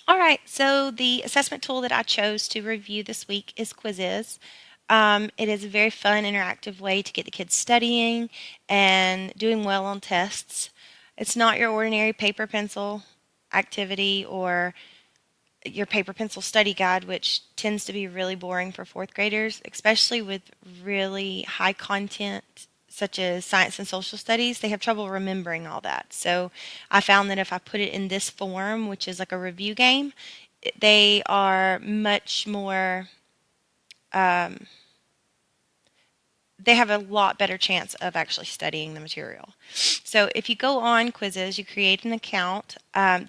All right, so the assessment tool that I chose to review this week is quizizz. It is a very fun, interactive way to get the kids studying and doing well on tests. It's not your ordinary paper pencil activity or your paper pencil study guide, which tends to be really boring for fourth graders, especially with really high content such as science and social studies. They have trouble remembering all that. So I found that if I put it in this form, which is like a review game, they are much more, um, they have a lot better chance of actually studying the material. So if you go on quizizz, you create an account.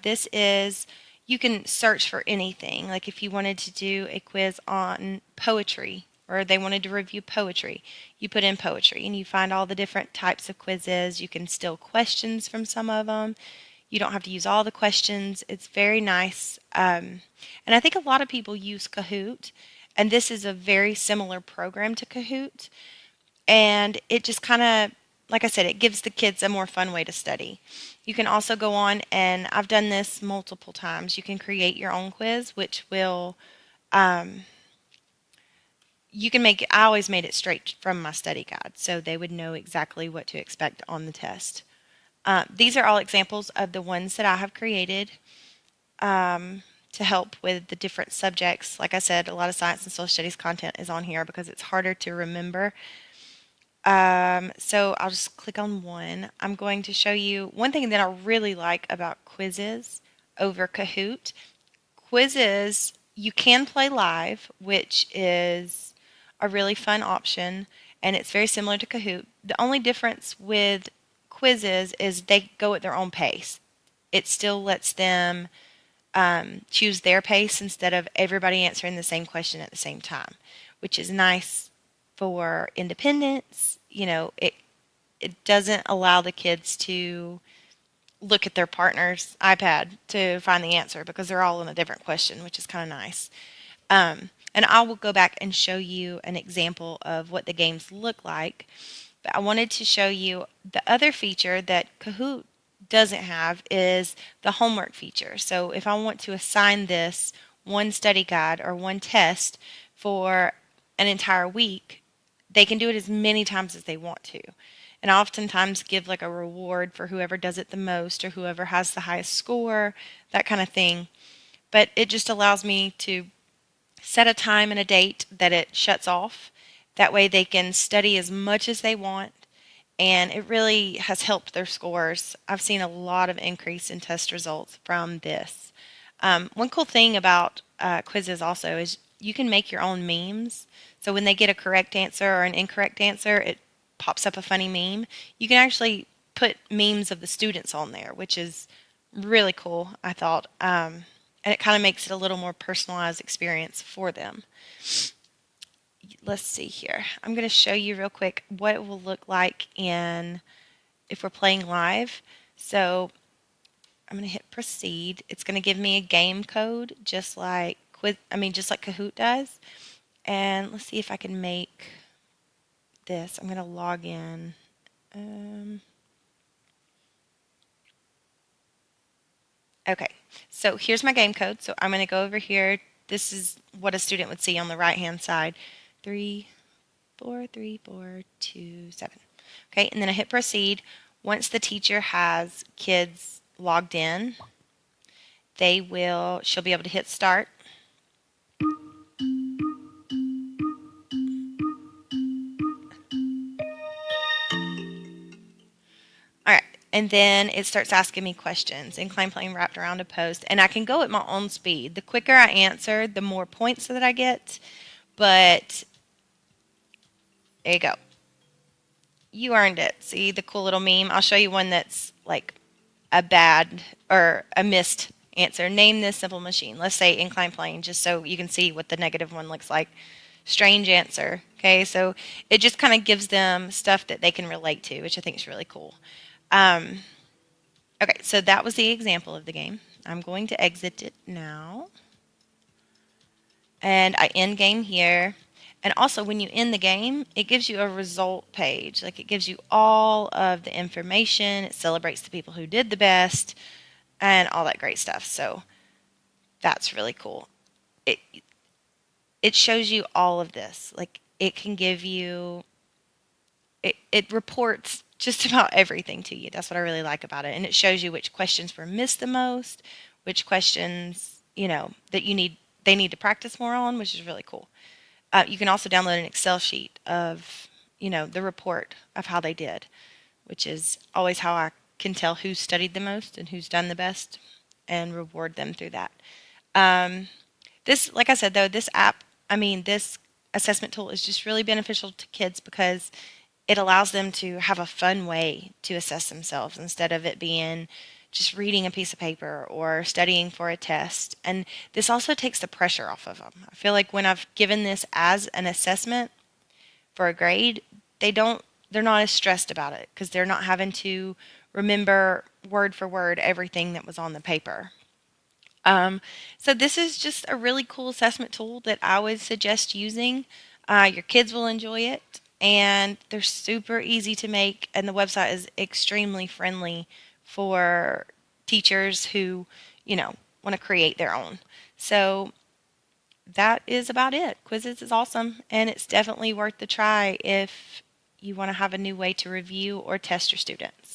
This is, you can search for anything. Like if you wanted to do a quiz on poetry or they wanted to review poetry, you put in poetry and you find all the different types of quizzes. You can steal questions from some of them. You don't have to use all the questions. It's very nice. And I think a lot of people use Kahoot, and this is a very similar program to Kahoot. And it just kind of, like I said, it gives the kids a more fun way to study. You can also go on, and I've done this multiple times. You can create your own quiz, which will, um, you can make it, I always made it straight from my study guide, so they would know exactly what to expect on the test. These are all examples of the ones that I have created to help with the different subjects. Like I said, a lot of science and social studies content is on here because it's harder to remember. So I'll just click on one. I'm going to show you one thing that I really like about quizizz over Kahoot. Quizizz, you can play live, which is a really fun option, and it's very similar to Kahoot. The only difference with quizizz is they go at their own pace. It still lets them choose their pace instead of everybody answering the same question at the same time, which is nice for independence. It doesn't allow the kids to look at their partner's iPad to find the answer because they're all in a different question, which is kind of nice. And I will go back and show you an example of what the games look like. But I wanted to show you the other feature that Kahoot doesn't have is the homework feature. So if I want to assign this one study guide or one test for an entire week, they can do it as many times as they want to. And I oftentimes give like a reward for whoever does it the most or whoever has the highest score, that kind of thing. But it just allows me to set a time and a date that it shuts off. That way they can study as much as they want, and it really has helped their scores. I've seen a lot of increase in test results from this. One cool thing about quizzes also is you can make your own memes. So when they get a correct answer or an incorrect answer, it pops up a funny meme. You can actually put memes of the students on there, which is really cool, I thought. And it kind of makes it a little more personalized experience for them. Let's see here. I'm going to show you real quick what it will look like in if we're playing live. So I'm going to hit proceed. It's going to give me a game code just like just like Kahoot does. And let's see if I can make this. I'm going to log in. Okay, so here's my game code. So I'm going to go over here. This is what a student would see on the right hand side. 3 4 3 4 2 7. Okay, and then I hit proceed. Once the teacher has kids logged in, she'll be able to hit start. All right, and then it starts asking me questions. Incline plane wrapped around a post, and I can go at my own speed. The quicker I answer, the more points that I get. But there you go. You earned it. See the cool little meme? I'll show you one that's like a bad or a missed answer. Name this simple machine. Let's say incline plane, just so you can see what the negative one looks like. Strange answer. Okay, so it just kind of gives them stuff that they can relate to, which I think is really cool. Um, okay, so that was the example of the game. I'm going to exit it now. And I end game here. And also, when you end the game, it gives you a result page. Like, it gives you all of the information. It celebrates the people who did the best and all that great stuff. So That's really cool. It it shows you all of this. Like it can give you it reports just about everything to you. That's what I really like about it. And it shows you which questions were missed the most, which questions, that they need to practice more on, which is really cool. You can also download an Excel sheet of, the report of how they did, which is always how I can tell who's studied the most and who's done the best and reward them through that. Um, like I said, though, this assessment tool is just really beneficial to kids because it allows them to have a fun way to assess themselves instead of it being just reading a piece of paper or studying for a test. And this also takes the pressure off of them. I feel like when I've given this as an assessment for a grade, they're not as stressed about it because they're not having to remember word for word everything that was on the paper. So this is just a really cool assessment tool that I would suggest using. Your kids will enjoy it, and they're super easy to make, and the website is extremely friendly for teachers who, want to create their own. So that is about it. Quizzes is awesome, and it's definitely worth the try if you want to have a new way to review or test your students.